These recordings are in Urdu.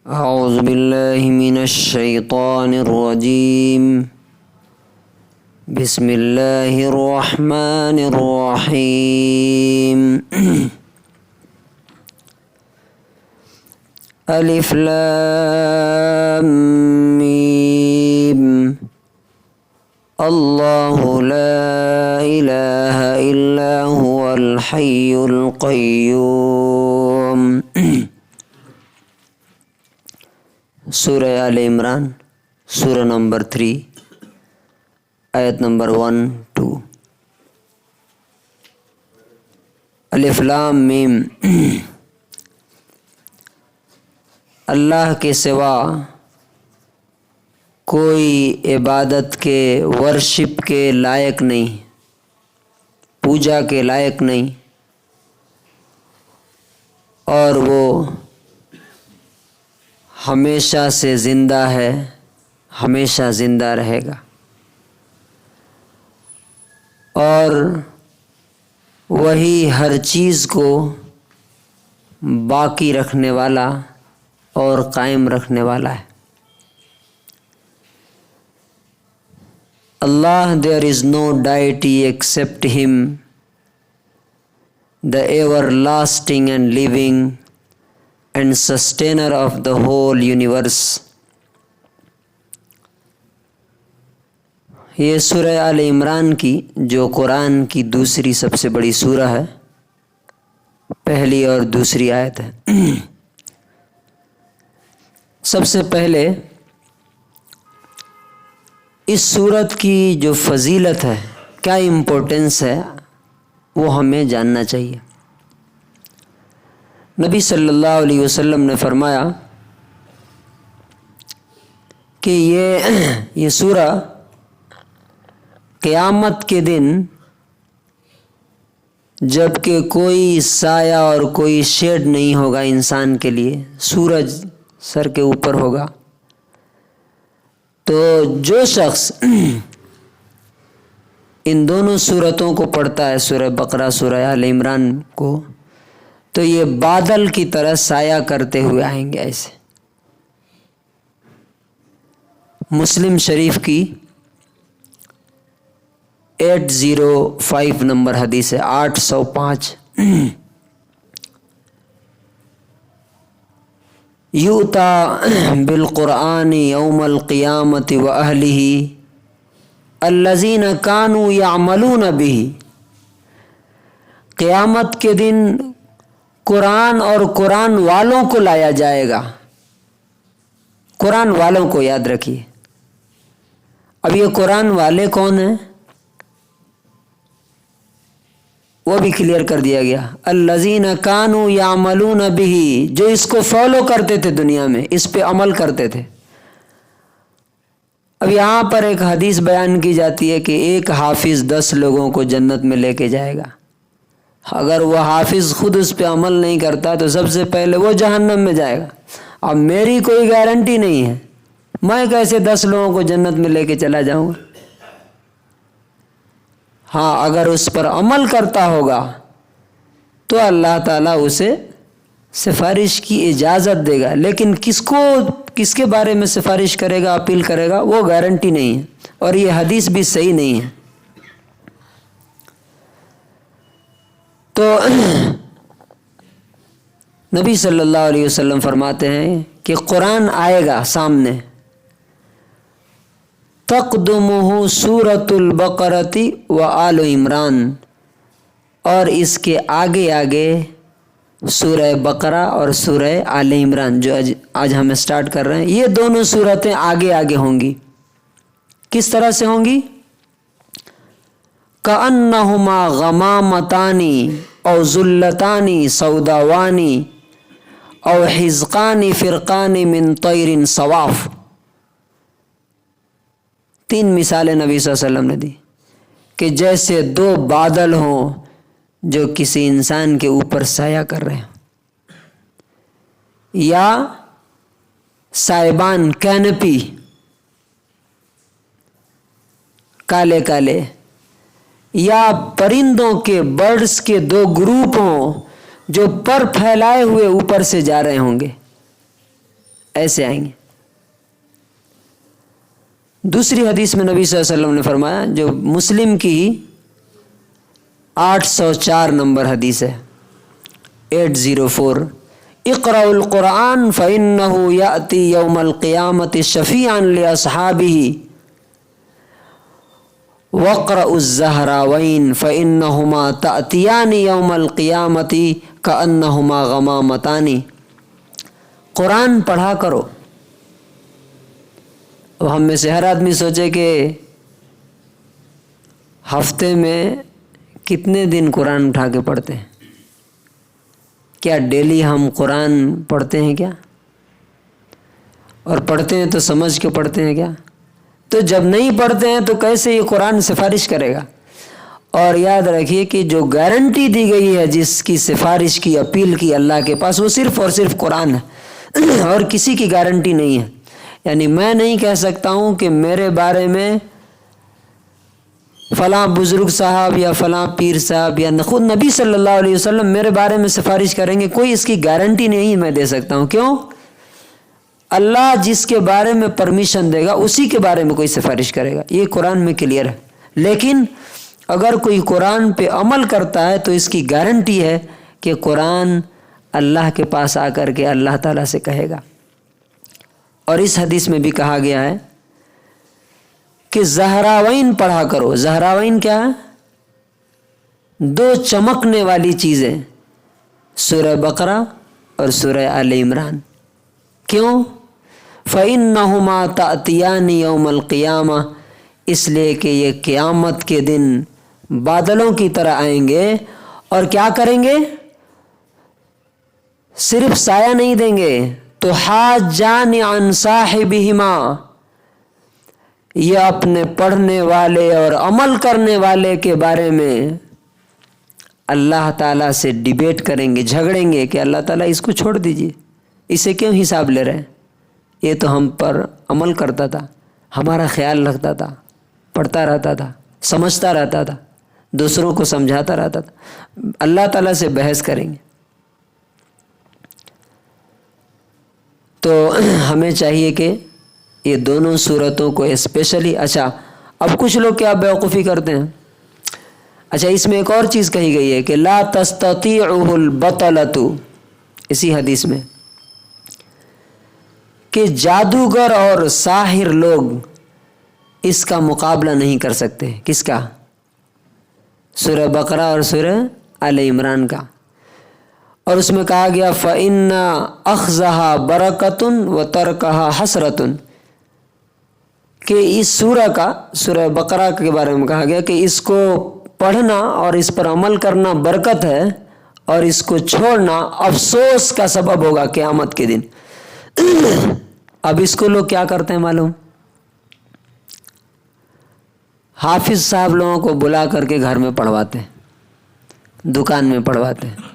اعوذ باللہ من الشیطان الرجیم بسم اللہ الرحمن الرحیم الف لام میم اللہ لا الہ الا هو الحی القیوم۔ سورہ آل عمران، سورہ نمبر 3، آیت نمبر 1-2۔ الف لام میم، اللہ کے سوا کوئی عبادت کے، ورشپ کے لائق نہیں، پوجا کے لائق نہیں، اور وہ ہمیشہ سے زندہ ہے، ہمیشہ زندہ رہے گا، اور وہی ہر چیز کو باقی رکھنے والا اور قائم رکھنے والا ہے۔ Allah, there is no deity except Him, the everlasting and living and sustainer of the whole universe۔ یہ سورہ آل عمران کی، جو قرآن کی دوسری سب سے بڑی سورہ ہے، پہلی اور دوسری آیت ہے۔ سب سے پہلے اس سورت کی جو فضیلت ہے، کیا امپورٹنس ہے، وہ ہمیں جاننا چاہیے۔ نبی صلی اللہ علیہ وسلم نے فرمایا کہ یہ سورہ قیامت کے دن، جب کہ کوئی سایہ اور کوئی شیڈ نہیں ہوگا انسان کے لیے، سورج سر کے اوپر ہوگا، تو جو شخص ان دونوں سورتوں کو پڑھتا ہے، سورہ بقرہ، سورہ آل عمران کو، تو یہ بادل کی طرح سایہ کرتے ہوئے آئیں گے ایسے۔ مسلم شریف کی 805 نمبر حدیث ہے، 805۔ یؤتی بالقرآن یوم القیامۃ واہلہ الذین کانوا یعملون بہ۔ قیامت کے دن قرآن اور قرآن والوں کو لایا جائے گا۔ قرآن والوں کو یاد رکھیے۔ اب یہ قرآن والے کون ہیں، وہ بھی کلیئر کر دیا گیا۔ الذین کانوا یعملون بہ، جو اس کو فالو کرتے تھے، دنیا میں اس پہ عمل کرتے تھے۔ اب یہاں پر ایک حدیث بیان کی جاتی ہے کہ ایک حافظ 10 لوگوں کو جنت میں لے کے جائے گا۔ اگر وہ حافظ خود اس پہ عمل نہیں کرتا تو سب سے پہلے وہ جہنم میں جائے گا۔ اب میری کوئی گارنٹی نہیں ہے، میں کیسے 10 لوگوں کو جنت میں لے کے چلا جاؤں گا؟ ہاں، اگر اس پر عمل کرتا ہوگا تو اللہ تعالیٰ اسے سفارش کی اجازت دے گا، لیکن کس کے بارے میں سفارش کرے گا، اپیل کرے گا، وہ گارنٹی نہیں ہے، اور یہ حدیث بھی صحیح نہیں ہے۔ تو نبی صلی اللہ علیہ وسلم فرماتے ہیں کہ قرآن آئے گا سامنے، تقدمہ سورۃ البقرۃ و آل عمران، اور اس کے آگے آگے سورہ بقرہ اور سورہ آل عمران، جو آج ہم اسٹارٹ کر رہے ہیں، یہ دونوں سورتیں آگے آگے ہوں گی۔ کس طرح سے ہوں گی؟ کأنہما غمامتان او ذلتان سوداوان او حزقان فرقان من طیر صواف۔ 3 مثالیں نبی صلی اللہ علیہ وسلم نے دی کہ جیسے 2 بادل ہوں جو کسی انسان کے اوپر سایہ کر رہے ہیں، یا سائبان، کینپی، کالے کالے، یا پرندوں کے، برڈز کے 2 گروپ ہوں جو پر پھیلائے ہوئے اوپر سے جا رہے ہوں گے۔ ایسے آئیں گے۔ دوسری حدیث میں نبی صلی اللہ علیہ وسلم نے فرمایا، جو مسلم کی 804 نمبر حدیث ہے، 804، اقرأوا القرآن فإنه يأتي يوم القيامة شفيعا لأصحابه واقرأوا الزهراوين فإنهما تأتيان يوم القيامة كأنهما غمامتان۔ قرآن پڑھا کرو۔ اب ہم میں سے ہر آدمی سوچے کہ ہفتے میں کتنے دن قرآن اٹھا کے پڑھتے ہیں؟ کیا ڈیلی ہم قرآن پڑھتے ہیں کیا؟ اور پڑھتے ہیں تو سمجھ کے پڑھتے ہیں کیا؟ تو جب نہیں پڑھتے ہیں تو کیسے یہ قرآن سفارش کرے گا؟ اور یاد رکھیے کہ جو گارنٹی دی گئی ہے جس کی سفارش کی، اپیل کی اللہ کے پاس، وہ صرف اور صرف قرآن ہے، اور کسی کی گارنٹی نہیں ہے۔ یعنی میں نہیں کہہ سکتا ہوں کہ میرے بارے میں فلاں بزرگ صاحب یا فلاں پیر صاحب یا خود نبی صلی اللہ علیہ وسلم میرے بارے میں سفارش کریں گے، کوئی اس کی گارنٹی نہیں میں دے سکتا ہوں۔ کیوں؟ اللہ جس کے بارے میں پرمیشن دے گا اسی کے بارے میں کوئی سفارش کرے گا، یہ قرآن میں کلیئر ہے۔ لیکن اگر کوئی قرآن پہ عمل کرتا ہے تو اس کی گارنٹی ہے کہ قرآن اللہ کے پاس آ کر کے اللہ تعالیٰ سے کہے گا۔ اور اس حدیث میں بھی کہا گیا ہے کہ زہراوین پڑھا کرو۔ زہراوین کیا ہے؟ دو چمکنے والی چیزیں، سورہ بقرہ اور سورہ آل عمران۔ کیوں؟ فَإِنَّهُمَا تَأْتِيَانِ يَوْمَ الْقِيَامَةِ، اس لیے کہ یہ قیامت کے دن بادلوں کی طرح آئیں گے اور کیا کریں گے؟ صرف سایہ نہیں دیں گے، تُحَاجَّانِ عَنْ صَاحِبِهِمَا، یہ اپنے پڑھنے والے اور عمل کرنے والے کے بارے میں اللہ تعالیٰ سے ڈیبیٹ کریں گے، جھگڑیں گے کہ اللہ تعالیٰ اس کو چھوڑ دیجیے، اسے کیوں حساب لے رہے ہیں؟ یہ تو ہم پر عمل کرتا تھا، ہمارا خیال رکھتا تھا، پڑھتا رہتا تھا، سمجھتا رہتا تھا، دوسروں کو سمجھاتا رہتا تھا۔ اللہ تعالیٰ سے بحث کریں گے۔ تو ہمیں چاہیے کہ یہ دونوں صورتوں کو اسپیشلی، اچھا اب کچھ لوگ کیا بیوقوفی کرتے ہیں، اچھا اس میں ایک اور چیز کہی گئی ہے کہ لا تستطيعه البطلة، اسی حدیث میں کہ جادوگر اور ساحر لوگ اس کا مقابلہ نہیں کر سکتے۔ کس کا؟ سورہ بقرہ اور سورہ آل عمران کا۔ اور اس میں کہا گیا فَإِنَّ أَخْذَهَا بَرَكَةٌ وَتَرْكَهَا حَسْرَةٌ، کہ اس سورہ کا، سورہ بقرہ کے بارے میں کہا گیا کہ اس کو پڑھنا اور اس پر عمل کرنا برکت ہے، اور اس کو چھوڑنا افسوس کا سبب ہوگا قیامت کے دن۔ اب اس کو لوگ کیا کرتے ہیں معلوم؟ حافظ صاحب لوگوں کو بلا کر کے گھر میں پڑھواتے ہیں، دکان میں پڑھواتے ہیں۔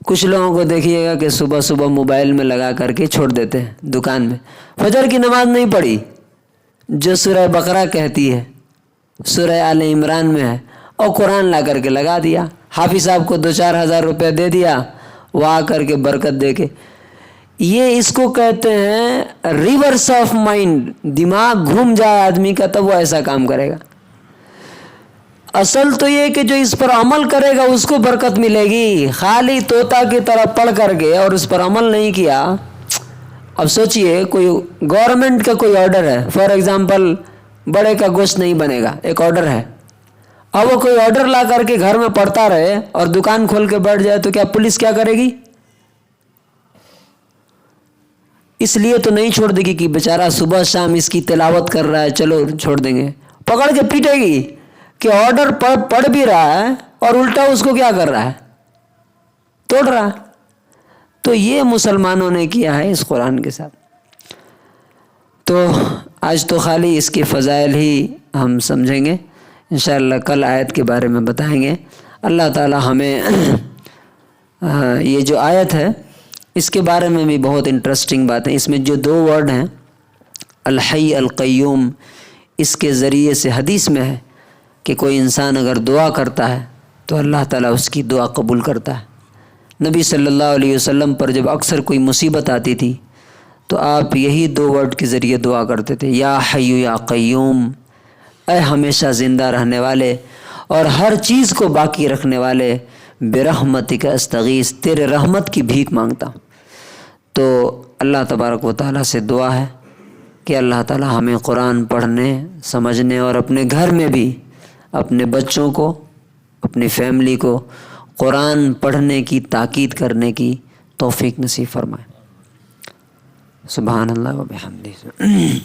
کچھ لوگوں کو دیکھیے گا کہ صبح صبح موبائل میں لگا کر کے چھوڑ دیتے ہیں دکان میں، فجر کی نماز نہیں پڑھی جو سورہ بقرہ کہتی ہے، سورہ آل عمران میں ہے، اور قرآن لا کر کے لگا دیا، حافظ صاحب کو 2-4 ہزار روپے دے دیا، وہ آ کر کے برکت دے کے۔ یہ اس کو کہتے ہیں ریورس آف مائنڈ، دماغ گھوم جائے آدمی کا تب وہ ایسا کام کرے گا۔ اصل تو یہ کہ جو اس پر عمل کرے گا اس کو برکت ملے گی، خالی طوطا کی طرح پڑھ کر کے اور اس پر عمل نہیں کیا۔ اب سوچئے کوئی گورنمنٹ کا کوئی آرڈر ہے، فار ایگزامپل بڑے کا گوشت نہیں بنے گا، ایک آرڈر ہے، اور وہ کوئی آرڈر لا کر کے گھر میں پڑھتا رہے اور دکان کھول کے بیٹھ جائے تو کیا پولیس کیا کرے گی؟ اس لیے تو نہیں چھوڑ دے گی کہ بیچارہ صبح شام اس کی تلاوت کر رہا ہے، چلو چھوڑ دیں گے، پکڑ کے پیٹے گی کہ آرڈر پڑھ بھی رہا ہے اور الٹا اس کو کیا کر رہا ہے؟ توڑ رہا ہے۔ تو یہ مسلمانوں نے کیا ہے اس قرآن کے ساتھ۔ تو آج تو خالی اس کے فضائل ہی ہم سمجھیں گے، انشاءاللہ کل آیت کے بارے میں بتائیں گے۔ اللہ تعالی ہمیں یہ جو آیت ہے اس کے بارے میں بھی بہت انٹرسٹنگ بات ہے، اس میں جو 2 ورڈ ہیں الحی القیوم، اس کے ذریعے سے حدیث میں ہے کہ کوئی انسان اگر دعا کرتا ہے تو اللہ تعالیٰ اس کی دعا قبول کرتا ہے۔ نبی صلی اللہ علیہ وسلم پر جب اکثر کوئی مصیبت آتی تھی تو آپ یہی 2 ورڈ کے ذریعے دعا کرتے تھے، یا حی یا قیوم، اے ہمیشہ زندہ رہنے والے اور ہر چیز کو باقی رکھنے والے، برحمتک استغیث، تیرے رحمت کی بھیک مانگتا ہوں۔ تو اللہ تبارک و تعالیٰ سے دعا ہے کہ اللہ تعالیٰ ہمیں قرآن پڑھنے، سمجھنے اور اپنے گھر میں بھی اپنے بچوں کو، اپنی فیملی کو قرآن پڑھنے کی تاکید کرنے کی توفیق نصیب فرمائے۔ سبحان اللہ و بحمدہ۔